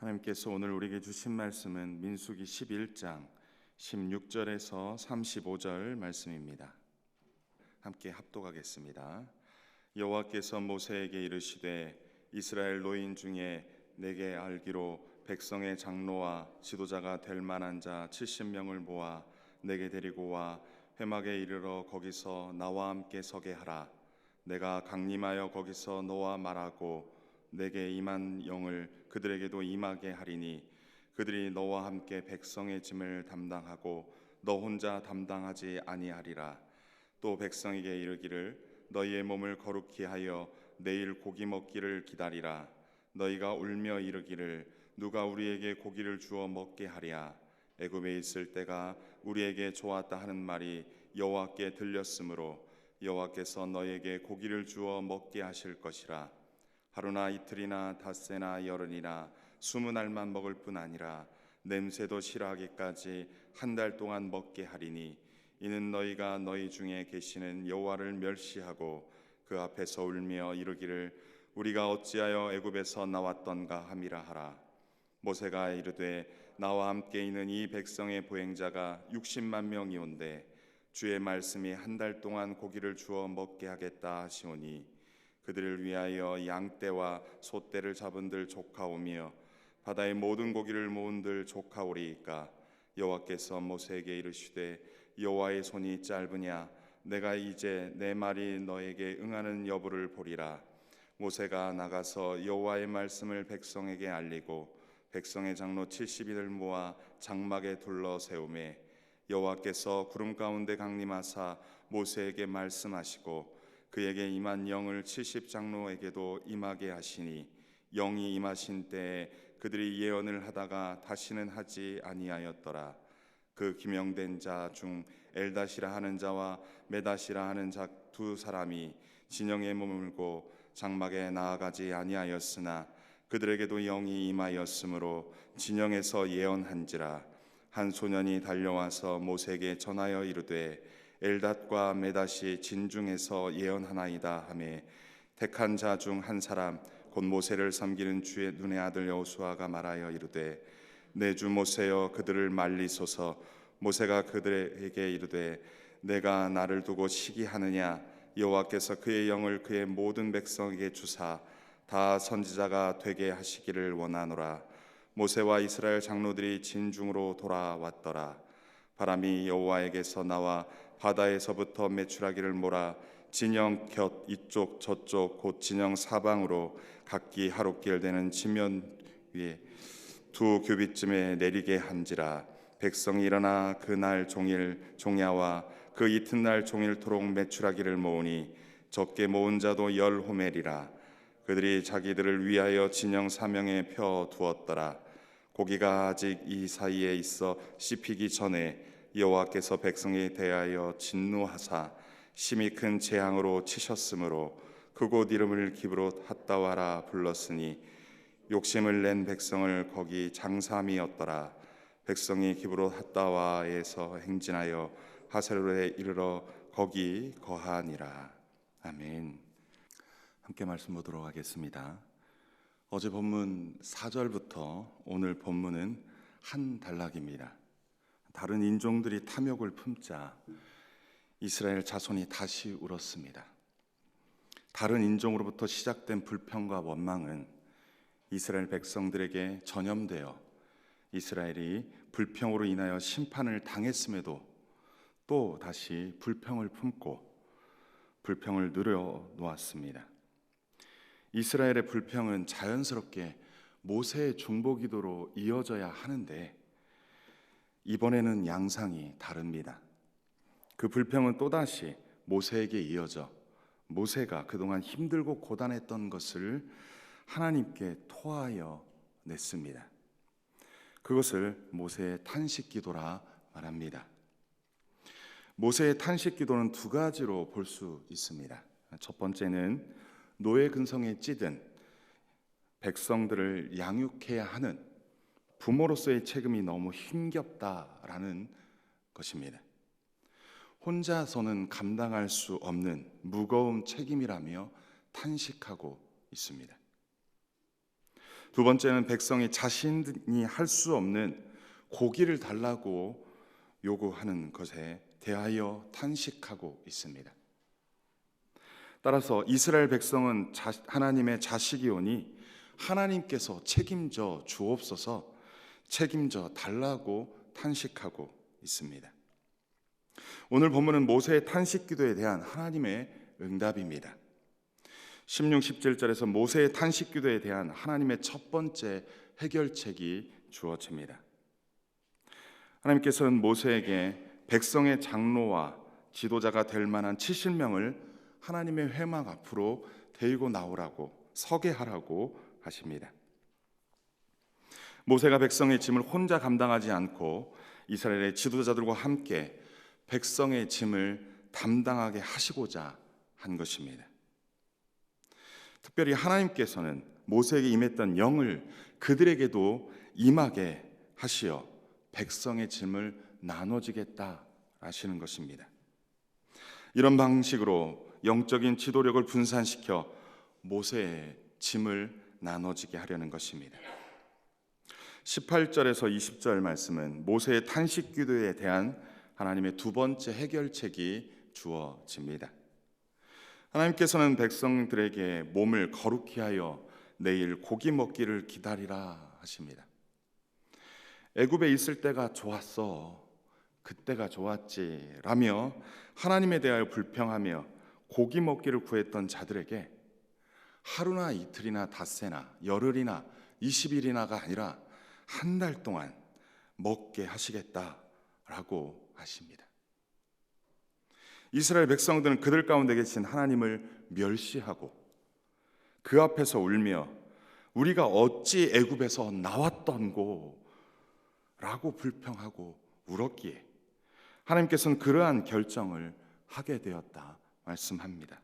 하나님께서 오늘 우리에게 주신 말씀은 민수기 11장 16절에서 35절 말씀입니다. 함께 합독하겠습니다. 여호와께서 모세에게 이르시되 이스라엘 노인 중에 내게 알기로 백성의 장로와 지도자가 될 만한 자 70명을 모아 내게 데리고 와 회막에 이르러 거기서 나와 함께 서게 하라. 내가 강림하여 거기서 너와 말하고 내게 임한 영을 그들에게도 임하게 하리니 그들이 너와 함께 백성의 짐을 담당하고 너 혼자 담당하지 아니하리라. 또 백성에게 이르기를 너희의 몸을 거룩히 하여 내일 고기 먹기를 기다리라. 너희가 울며 이르기를 누가 우리에게 고기를 주어 먹게 하랴. 애굽에 있을 때가 우리에게 좋았다 하는 말이 여호와께 들렸으므로 여호와께서 너희에게 고기를 주어 먹게 하실 것이라. 하루나 이틀이나 닷새나 열흘이나 20알만 먹을 뿐 아니라 냄새도 싫어하기까지 한 달 동안 먹게 하리니 이는 너희가 너희 중에 계시는 여호와를 멸시하고 그 앞에서 울며 이르기를 우리가 어찌하여 애굽에서 나왔던가 함이라 하라. 모세가 이르되 나와 함께 있는 이 백성의 보행자가 60만 명이온데 주의 말씀이 한 달 동안 고기를 주어 먹게 하겠다 하시오니 그들을 위하여 양떼와 소떼를 잡은들 조카오며 바다의 모든 고기를 모은들 조카오리이까. 여호와께서 모세에게 이르시되 여호와의 손이 짧으냐 내가 이제 내 말이 너에게 응하는 여부를 보리라. 모세가 나가서 여호와의 말씀을 백성에게 알리고 백성의 장로 70인을 모아 장막에 둘러 세우매 여호와께서 구름 가운데 강림하사 모세에게 말씀하시고 그에게 임한 영을 70장로에게도 임하게 하시니 영이 임하신 때에 그들이 예언을 하다가 다시는 하지 아니하였더라. 그 기명된 자 중 엘닷이라 하는 자와 메닷이라 하는 자 두 사람이 진영에 머물고 장막에 나아가지 아니하였으나 그들에게도 영이 임하였으므로 진영에서 예언한지라. 한 소년이 달려와서 모세에게 전하여 이르되 엘닷과 메닷이 진중에서 예언하나이다 하매 택한 자 중 한 사람 곧 모세를 섬기는 주의 눈의 아들 여호수아가 말하여 이르되 내 주 모세여 그들을 말리소서. 모세가 그들에게 이르되 내가 나를 두고 시기하느냐. 여호와께서 그의 영을 그의 모든 백성에게 주사 다 선지자가 되게 하시기를 원하노라. 모세와 이스라엘 장로들이 진중으로 돌아왔더라. 바람이 여호와에게서 나와 바다에서부터 메추라기를 몰아 진영 곁 이쪽 저쪽 곧 진영 사방으로 각기 하루길 되는 지면 위에 2규빗쯤에 내리게 한지라. 백성이 일어나 그날 종일 종야와 그 이튿날 종일토록 메추라기를 모으니 적게 모은 자도 10호멜이라. 그들이 자기들을 위하여 진영 사명에 펴 두었더라. 고기가 아직 이 사이에 있어 씹히기 전에 여호와께서 백성에 대하여 진노하사 심히 큰 재앙으로 치셨으므로 그곳 이름을 기브롯 핫다와라 불렀으니 욕심을 낸 백성을 거기 장사함이었더라. 백성이 기브롯 핫다와에서 행진하여 하세로에 이르러 거기 거하니라. 아멘. 함께 말씀 보도록 하겠습니다. 어제 본문 4절부터 오늘 본문은 한 단락입니다. 다른 인종들이 탐욕을 품자 이스라엘 자손이 다시 울었습니다. 다른 인종으로부터 시작된 불평과 원망은 이스라엘 백성들에게 전염되어 이스라엘이 불평으로 인하여 심판을 당했음에도 또 다시 불평을 품고 불평을 늘어놓았습니다. 이스라엘의 불평은 자연스럽게 모세의 중보기도로 이어져야 하는데 이번에는 양상이 다릅니다. 그 불평은 또다시 모세에게 이어져 모세가 그동안 힘들고 고단했던 것을 하나님께 토하여 냈습니다. 그것을 모세의 탄식기도라 말합니다. 모세의 탄식기도는 두 가지로 볼 수 있습니다. 첫 번째는 노예 근성에 찌든 백성들을 양육해야 하는 부모로서의 책임이 너무 힘겹다라는 것입니다. 혼자서는 감당할 수 없는 무거운 책임이라며 탄식하고 있습니다. 두 번째는 백성이 자신이 할 수 없는 고기를 달라고 요구하는 것에 대하여 탄식하고 있습니다. 따라서 이스라엘 백성은 하나님의 자식이오니 하나님께서 책임져 주옵소서, 책임져 달라고 탄식하고 있습니다. 오늘 본문은 모세의 탄식 기도에 대한 하나님의 응답입니다. 16, 17절에서 모세의 탄식 기도에 대한 하나님의 첫 번째 해결책이 주어집니다. 하나님께서는 모세에게 백성의 장로와 지도자가 될 만한 70명을 하나님의 회막 앞으로 데리고 나오라고, 서게 하라고 하십니다. 모세가 백성의 짐을 혼자 감당하지 않고 이스라엘의 지도자들과 함께 백성의 짐을 담당하게 하시고자 한 것입니다. 특별히 하나님께서는 모세에게 임했던 영을 그들에게도 임하게 하시어 백성의 짐을 나눠지겠다 하시는 것입니다. 이런 방식으로 영적인 지도력을 분산시켜 모세의 짐을 나눠지게 하려는 것입니다. 18절에서 20절 말씀은 모세의 탄식 기도에 대한 하나님의 두 번째 해결책이 주어집니다. 하나님께서는 백성들에게 몸을 거룩히 하여 내일 고기 먹기를 기다리라 하십니다. 애굽에 있을 때가 좋았어, 그때가 좋았지 라며 하나님에 대하여 불평하며 고기 먹기를 구했던 자들에게 하루나 이틀이나 닷새나 열흘이나 20일이나가 아니라 한 달 동안 먹게 하시겠다라고 하십니다. 이스라엘 백성들은 그들 가운데 계신 하나님을 멸시하고 그 앞에서 울며 우리가 어찌 애굽에서 나왔던고 라고 불평하고 울었기에 하나님께서는 그러한 결정을 하게 되었다 말씀합니다.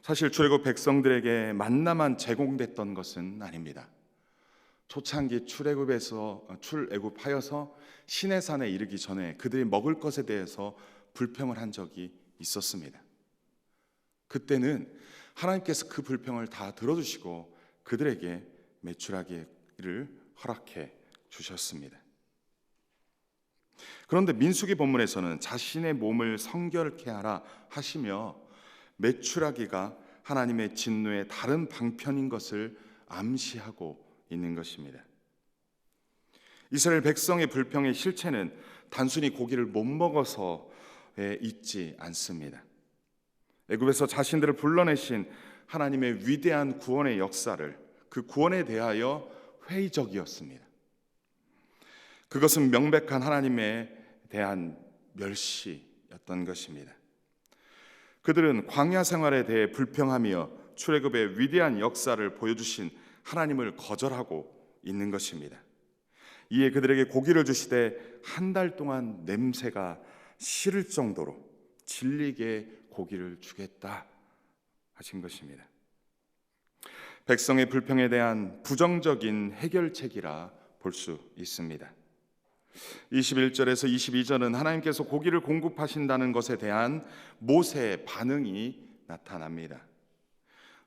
사실 출애굽 백성들에게 만나만 제공됐던 것은 아닙니다. 초창기 출애굽하여서 시내산에 이르기 전에 그들이 먹을 것에 대해서 불평을 한 적이 있었습니다. 그때는 하나님께서 그 불평을 다 들어주시고 그들에게 메추라기를 허락해 주셨습니다. 그런데 민수기 본문에서는 자신의 몸을 성결케 하라 하시며 메추라기가 하나님의 진노의 다른 방편인 것을 암시하고 있는 것입니다. 이스라엘 백성의 불평의 실체는 단순히 고기를 못 먹어서에 있지 않습니다. 애굽에서 자신들을 불러내신 하나님의 위대한 구원의 역사를, 그 구원에 대하여 회의적이었습니다. 그것은 명백한 하나님에 대한 멸시였던 것입니다. 그들은 광야 생활에 대해 불평하며 출애굽의 위대한 역사를 보여주신 하나님을 거절하고 있는 것입니다. 이에 그들에게 고기를 주시되 한 달 동안 냄새가 싫을 정도로 질리게 고기를 주겠다 하신 것입니다. 백성의 불평에 대한 부정적인 해결책이라 볼 수 있습니다. 21절에서 22절은 하나님께서 고기를 공급하신다는 것에 대한 모세의 반응이 나타납니다.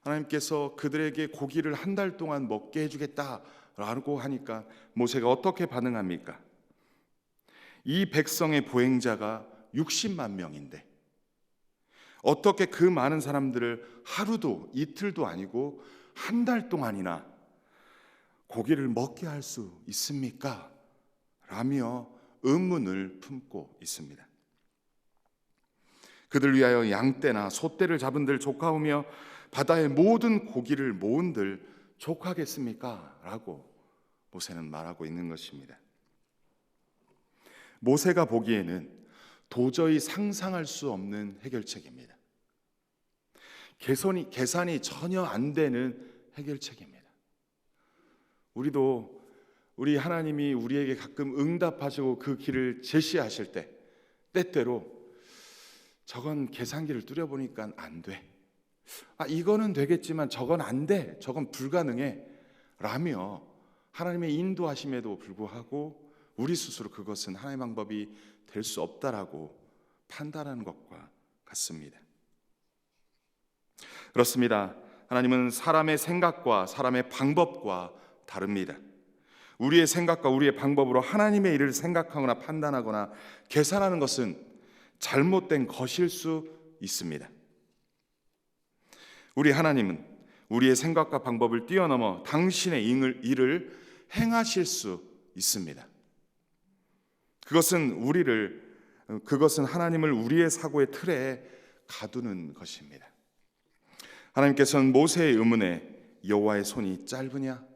하나님께서 그들에게 고기를 한 달 동안 먹게 해주겠다라고 하니까 모세가 어떻게 반응합니까? 이 백성의 보행자가 60만 명인데 어떻게 그 많은 사람들을 하루도 이틀도 아니고 한 달 동안이나 고기를 먹게 할 수 있습니까? 라며 의문을 품고 있습니다. 그들 위하여 양떼나 소떼를 잡은들 족하오며 바다의 모든 고기를 모은들 족하겠습니까? 라고 모세는 말하고 있는 것입니다. 모세가 보기에는 도저히 상상할 수 없는 해결책입니다. 계산이 전혀 안 되는 해결책입니다. 우리 하나님이 우리에게 가끔 응답하시고 그 길을 제시하실 때 때때로 저건 계산기를 뚫어보니까 안 돼. 이거는 되겠지만 저건 안 돼. 저건 불가능해. 라며 하나님의 인도하심에도 불구하고 우리 스스로 그것은 하나님의 방법이 될 수 없다라고 판단하는 것과 같습니다. 그렇습니다. 하나님은 사람의 생각과 사람의 방법과 다릅니다. 우리의 생각과 우리의 방법으로 하나님의 일을 생각하거나 판단하거나 계산하는 것은 잘못된 것일 수 있습니다. 우리 하나님은 우리의 생각과 방법을 뛰어넘어 당신의 일을 행하실 수 있습니다. 그것은 하나님을 우리의 사고의 틀에 가두는 것입니다. 하나님께서는 모세의 의문에 여호와의 손이 짧으냐?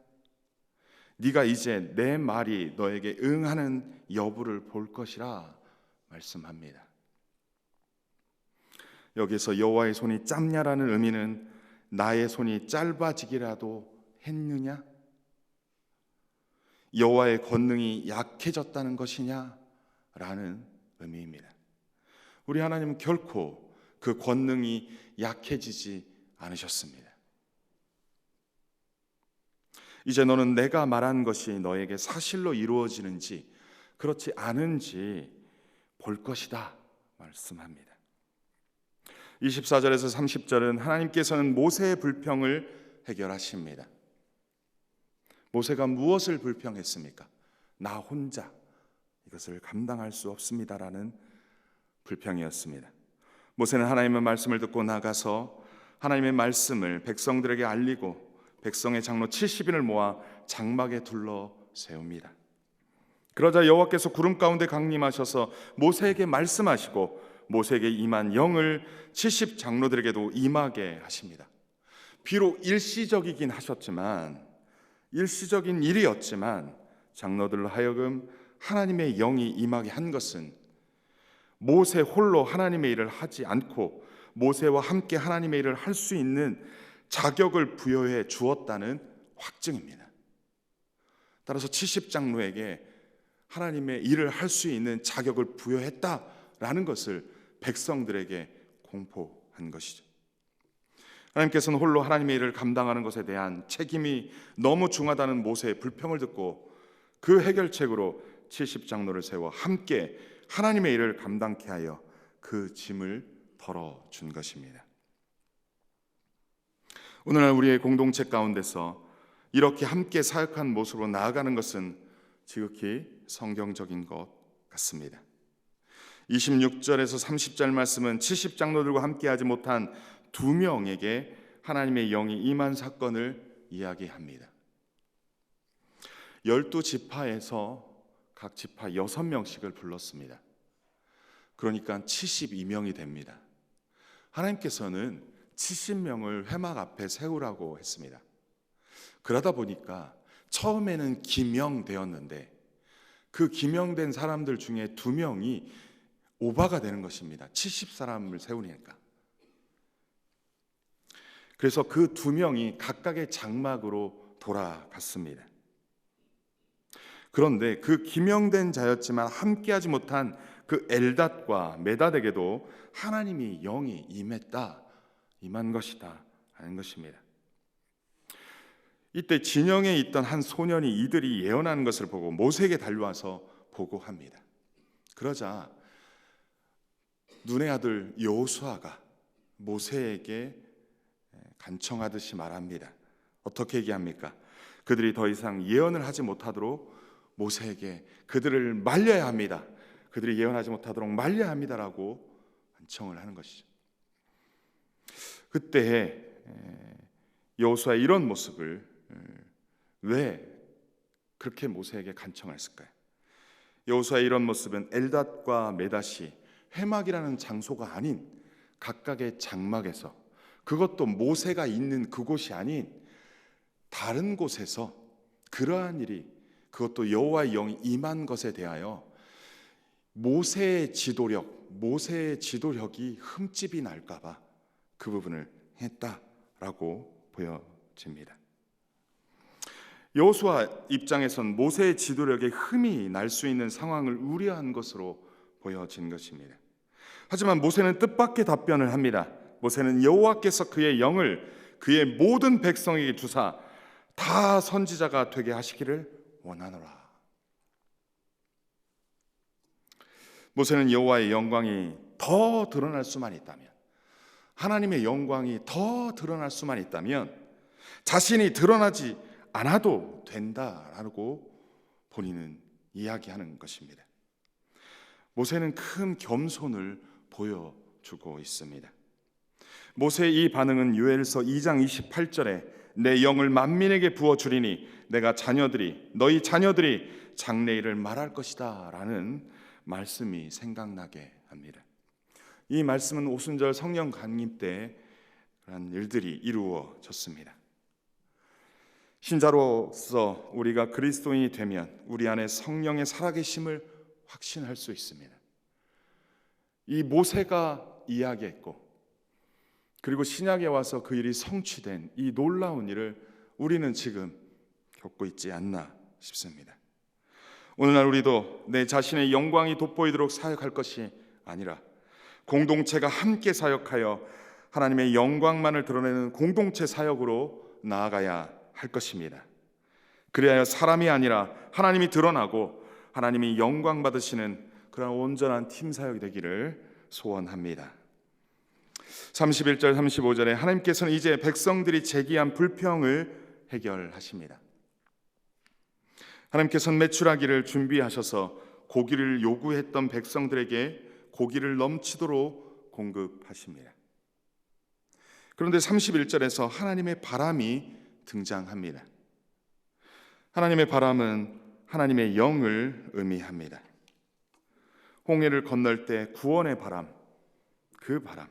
네가 이제 내 말이 너에게 응하는 여부를 볼 것이라 말씀합니다. 여기서 여호와의 손이 짧냐라는 의미는 나의 손이 짧아지기라도 했느냐? 여호와의 권능이 약해졌다는 것이냐? 라는 의미입니다. 우리 하나님은 결코 그 권능이 약해지지 않으셨습니다. 이제 너는 내가 말한 것이 너에게 사실로 이루어지는지 그렇지 않은지 볼 것이다 말씀합니다. 24절에서 30절은 하나님께서는 모세의 불평을 해결하십니다. 모세가 무엇을 불평했습니까? 나 혼자 이것을 감당할 수 없습니다라는 불평이었습니다. 모세는 하나님의 말씀을 듣고 나가서 하나님의 말씀을 백성들에게 알리고 백성의 장로 70인을 모아 장막에 둘러 세웁니다. 그러자 여호와께서 구름 가운데 강림하셔서 모세에게 말씀하시고 모세에게 임한 영을 70 장로들에게도 임하게 하십니다. 비록 일시적인 일이었지만 장로들로 하여금 하나님의 영이 임하게 한 것은 모세 홀로 하나님의 일을 하지 않고 모세와 함께 하나님의 일을 할 수 있는 자격을 부여해 주었다는 확증입니다. 따라서 70 장로에게 하나님의 일을 할 수 있는 자격을 부여했다라는 것을 백성들에게 공포한 것이죠. 하나님께서는 홀로 하나님의 일을 감당하는 것에 대한 책임이 너무 중하다는 모세의 불평을 듣고 그 해결책으로 70 장로를 세워 함께 하나님의 일을 감당케 하여 그 짐을 덜어준 것입니다. 오늘날 우리의 공동체 가운데서 이렇게 함께 사역한 모습으로 나아가는 것은 지극히 성경적인 것 같습니다. 26절에서 30절 말씀은 70 장로들과 함께하지 못한 2명에게 하나님의 영이 임한 사건을 이야기합니다. 12지파에서 각 지파 6명씩을 불렀습니다. 그러니까 72명이 됩니다. 하나님께서는 70명을 회막 앞에 세우라고 했습니다. 그러다 보니까 처음에는 기명되었는데 그 기명된 사람들 중에 2명이 오바가 되는 것입니다. 70사람을 세우니까. 그래서 그 2명이 각각의 장막으로 돌아갔습니다. 그런데 그 기명된 자였지만 함께하지 못한 그 엘닷과 메닷에게도 하나님이 영이 임한 것이다 하는 것입니다. 이때 진영에 있던 한 소년이 이들이 예언하는 것을 보고 모세에게 달려와서 보고합니다. 그러자 눈의 아들 여호수아가 모세에게 간청하듯이 말합니다. 어떻게 얘기합니까? 그들이 더 이상 예언을 하지 못하도록 모세에게 그들을 말려야 합니다. 그들이 예언하지 못하도록 말려야 합니다라고 간청을 하는 것이죠. 그때 여호수아의 이런 모습을 왜 그렇게 모세에게 간청했을까요? 여호수아의 이런 모습은 엘닷과 메닷이 회막이라는 장소가 아닌 각각의 장막에서, 그것도 모세가 있는 그곳이 아닌 다른 곳에서 그러한 일이, 그것도 여호와의 영이 임한 것에 대하여 모세의 지도력이 흠집이 날까 봐 그 부분을 했다라고 보여집니다. 여호수아 입장에선 모세의 지도력에 흠이 날 수 있는 상황을 우려한 것으로 보여진 것입니다. 하지만 모세는 뜻밖의 답변을 합니다. 모세는 여호와께서 그의 영을 그의 모든 백성에게 주사 다 선지자가 되게 하시기를 원하노라. 모세는 여호와의 영광이 더 드러날 수만 있다면, 하나님의 영광이 더 드러날 수만 있다면 자신이 드러나지 않아도 된다라고 본인은 이야기하는 것입니다. 모세는 큰 겸손을 보여주고 있습니다. 모세의 이 반응은 요엘서 2장 28절에 내 영을 만민에게 부어주리니 내가 너희 자녀들이 장래일을 말할 것이다 라는 말씀이 생각나게 합니다. 이 말씀은 오순절 성령 강림 때 그런 일들이 이루어졌습니다. 신자로서 우리가 그리스도인이 되면 우리 안에 성령의 살아계심을 확신할 수 있습니다. 이 모세가 이야기했고 그리고 신약에 와서 그 일이 성취된 이 놀라운 일을 우리는 지금 겪고 있지 않나 싶습니다. 오늘날 우리도 내 자신의 영광이 돋보이도록 사역할 것이 아니라 공동체가 함께 사역하여 하나님의 영광만을 드러내는 공동체 사역으로 나아가야 할 것입니다. 그래야 사람이 아니라 하나님이 드러나고 하나님이 영광 받으시는 그런 온전한 팀 사역이 되기를 소원합니다. 31절 35절에 하나님께서는 이제 백성들이 제기한 불평을 해결하십니다. 하나님께서는 메추라기를 준비하셔서 고기를 요구했던 백성들에게 고기를 넘치도록 공급하십니다. 그런데 31절에서 하나님의 바람이 등장합니다. 하나님의 바람은 하나님의 영을 의미합니다. 홍해를 건널 때 구원의 바람, 그 바람.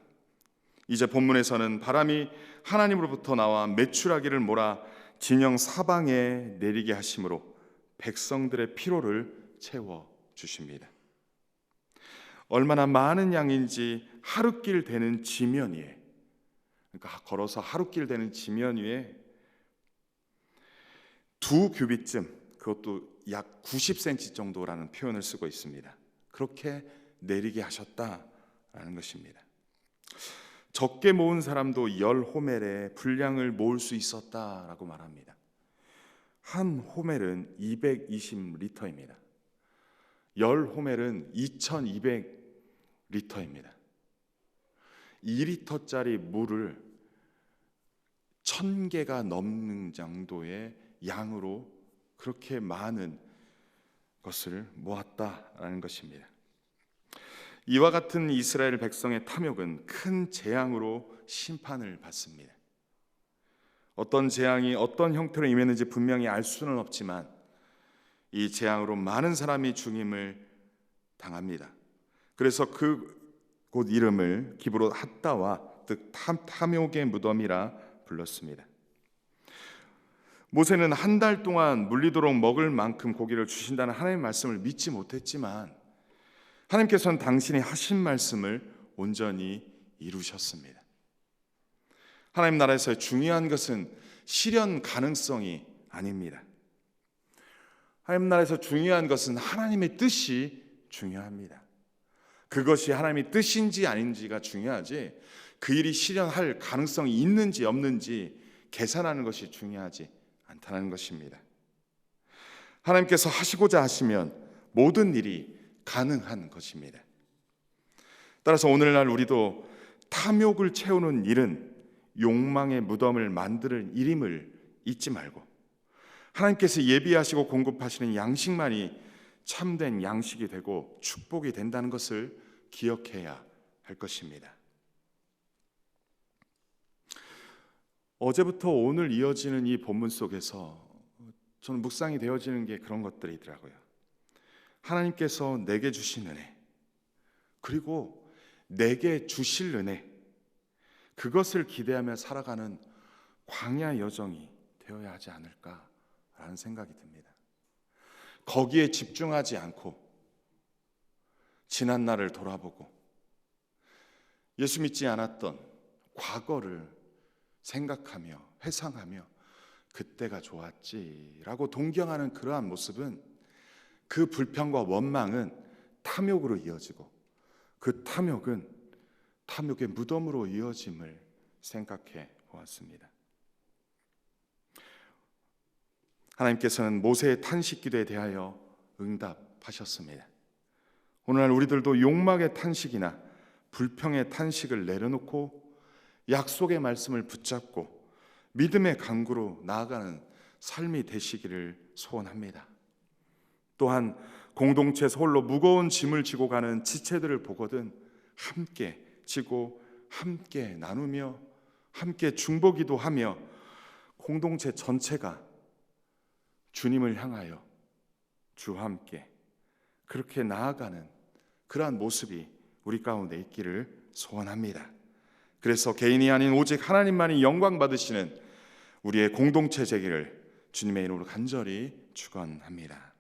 이제 본문에서는 바람이 하나님으로부터 나와 메추라기를 몰아 진영 사방에 내리게 하심으로 백성들의 피로를 채워 주십니다. 얼마나 많은 양인지 하룻길 되는 지면 위에, 그러니까 걸어서 하룻길 되는 지면 위에 2규빗쯤, 그것도 약 90cm 정도라는 표현을 쓰고 있습니다. 그렇게 내리게 하셨다라는 것입니다. 적게 모은 사람도 10호멜의 분량을 모을 수 있었다라고 말합니다. 한 호멜은 220리터입니다. 10호멜은 2200리터입니다. 2리터짜리 물을 1000개가 넘는 정도의 양으로 그렇게 많은 것을 모았다라는 것입니다. 이와 같은 이스라엘 백성의 탐욕은 큰 재앙으로 심판을 받습니다. 어떤 재앙이 어떤 형태로 임했는지 분명히 알 수는 없지만 이 재앙으로 많은 사람이 죽임을 당합니다. 그래서 그곳 이름을 기브롯 핫다와 즉 탐욕의 무덤이라 불렀습니다. 모세는 한 달 동안 물리도록 먹을 만큼 고기를 주신다는 하나님의 말씀을 믿지 못했지만 하나님께서는 당신이 하신 말씀을 온전히 이루셨습니다. 하나님 나라에서의 중요한 것은 실현 가능성이 아닙니다. 하나님 나라에서 중요한 것은 하나님의 뜻이 중요합니다. 그것이 하나님의 뜻인지 아닌지가 중요하지 그 일이 실현할 가능성이 있는지 없는지 계산하는 것이 중요하지 않다는 것입니다. 하나님께서 하시고자 하시면 모든 일이 가능한 것입니다. 따라서 오늘날 우리도 탐욕을 채우는 일은 욕망의 무덤을 만드는 일임을 잊지 말고 하나님께서 예비하시고 공급하시는 양식만이 참된 양식이 되고 축복이 된다는 것을 기억해야 할 것입니다. 어제부터 오늘 이어지는 이 본문 속에서 저는 묵상이 되어지는 게 그런 것들이더라고요. 하나님께서 내게 주신 은혜, 그리고 내게 주실 은혜, 그것을 기대하며 살아가는 광야 여정이 되어야 하지 않을까라는 생각이 듭니다. 거기에 집중하지 않고 지난 날을 돌아보고 예수 믿지 않았던 과거를 생각하며 회상하며 그때가 좋았지라고 동경하는 그러한 모습은 그 불평과 원망은 탐욕으로 이어지고 그 탐욕은 탐욕의 무덤으로 이어짐을 생각해 보았습니다. 하나님께서는 모세의 탄식 기도에 대하여 응답하셨습니다. 오늘날 우리들도 욕망의 탄식이나 불평의 탄식을 내려놓고 약속의 말씀을 붙잡고 믿음의 강구로 나아가는 삶이 되시기를 소원합니다. 또한 공동체에서 홀로 무거운 짐을 지고 가는 지체들을 보거든 함께 지고 함께 나누며 함께 중보기도 하며 공동체 전체가 주님을 향하여 주와 함께 그렇게 나아가는 그러한 모습이 우리 가운데 있기를 소원합니다. 그래서 개인이 아닌 오직 하나님만이 영광 받으시는 우리의 공동체 되기를 주님의 이름으로 간절히 축원합니다.